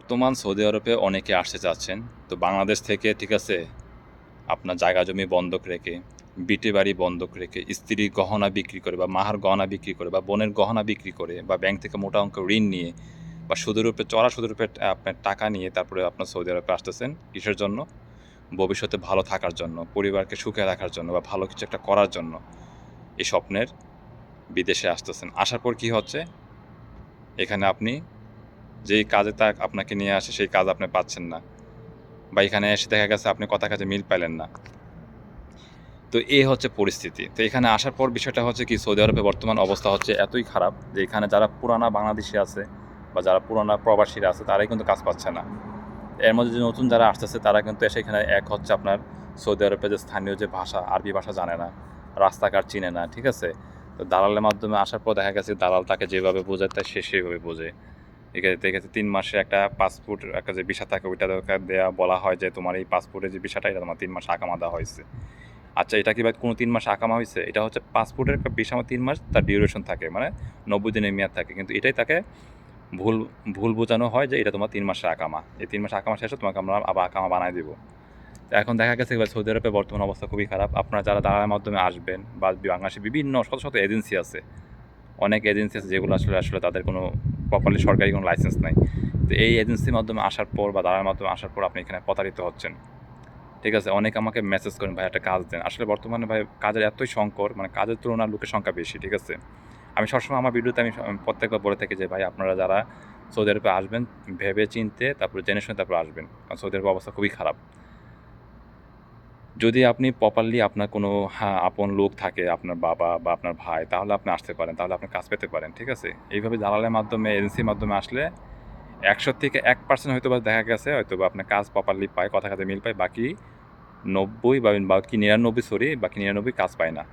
বর্তমান সৌদি আরবে অনেকে আসতে চাচ্ছেন। তো বাংলাদেশ থেকে ঠিক আছে, আপনার জায়গা জমি বন্ধক রেখে, বিটে বাড়ি বন্ধক রেখে, স্ত্রীর গহনা বিক্রি করে বা মাহার গহনা বিক্রি করে বা বোনের গহনা বিক্রি করে বা ব্যাংক থেকে মোটা অঙ্কের ঋণ নিয়ে বা সুদের উপরে চড়া সুদের উপরে আপনার টাকা নিয়ে তারপরে আপনার সৌদি আরবে আসতেছেন। কিসের জন্য? ভবিষ্যতে ভালো থাকার জন্য, পরিবারকে সুখে রাখার জন্য বা ভালো কিছু একটা করার জন্য এই স্বপ্নের বিদেশে আসতেছেন। আসার পর কি হচ্ছে? এখানে আপনি যেই কাজে আপনাকে নিয়ে আসে সেই কাজ আপনি পাচ্ছেন না। বা এখানে এসে দেখা গেছে আপনি কথা কাজে মিল পাইলেন না। তো এই হচ্ছে পরিস্থিতি। তো এখানে আসার পর বিষয়টা হচ্ছে কি, সৌদি আরবে বর্তমান অবস্থা হচ্ছে এতই খারাপ যে এখানে যারা পুরানা বাংলাদেশি আছে বা যারা পুরানা প্রবাসীরা আছে তারাই কিন্তু কাজ পাচ্ছে না। এর মধ্যে যে নতুন যারা আসতেছে তারা কিন্তু এসে এখানে এক হচ্ছে আপনার সৌদি আরবে যে স্থানীয় যে ভাষা, আরবি ভাষা জানে না, রাস্তাঘাট চিনে না, ঠিক আছে? তো দালালের মাধ্যমে আসার পর দেখা গেছে দালাল তাকে যেভাবে বোঝায় তাই সে সেইভাবে বোঝে। এক্ষেত্রে ৩ মাসে একটা পাসপোর্ট একটা যে ভিসা থাকে ওইটা দেয়া বলা হয় যে তোমার এই পাসপোর্টের যে ভিসাটা এটা তোমার ৩ মাস আকামা দেওয়া হয়েছে। আচ্ছা, এটা কি ভাই কোনো ৩ মাস আকামা হইছে? এটা হচ্ছে পাসপোর্টের একটা ভিসা ৩ মাস তার ডিউরেশন থাকে। মানে ৯০ দিনের মেয়াদ থাকে। কিন্তু এটাই তাকে ভুল ভুল বোঝানো হয় যে এটা তোমার ৩ মাসের আকামা। এই ৩ মাসের আকামা শেষে তোমাকে আমরা আবার আকামা বানায় দিব। তো এখন দেখা গেছে এবার সৌদি আরবে বর্তমান অবস্থা খুবই খারাপ। আপনারা যারা দালালের মাধ্যমে আসবেন বা বাংলাদেশে বিভিন্ন শত, শত এজেন্সি আছে। অনেক এজেন্সি আছে যেগুলো আসলে তাদের কোনো প্রপারলি সরকারি কোনো লাইসেন্স নাই। তো এই এজেন্সির মাধ্যমে আসার পর বা দালালের মাধ্যমে আসার পর আপনি এখানে প্রতারিত হচ্ছেন। ঠিক আছে? অনেকে আমাকে মেসেজ করেন, "ভাই একটা কাজ দেন।" আসলে বর্তমানে ভাই কাজের এতই সংকট, মানে কাজের তুলনায় লোকের সংখ্যা বেশি, ঠিক আছে? আমি সবসময় আমার ভিডিওতে আমি প্রত্যেকবার বলে থাকি যে, "ভাই আপনারা যারা সৌদি আরবে আসবেন ভেবে চিন্তে তারপরে জেনে শুনে তারপর আসবেন।" কারণ সৌদি আরবের অবস্থা খুবই খারাপ। যদি আপনি প্রপারলি আপনার কোনো আপন লোক থাকে, আপনার বাবা বা আপনার ভাই, তাহলে আপনি আসতে পারেন। তাহলে আপনি কাজ পেতে পারেন, ঠিক আছে? এইভাবে দালালের মাধ্যমে, এজেন্সির মাধ্যমে আসলে ১০০ থেকে ১% হয়তোবা দেখা গেছে হয়তোবা আপনার কাজ প্রপারলি পায়, কথা কাজে মিল পায়। বাকি ৯০ বাকি ৯৯ কাজ পায় না।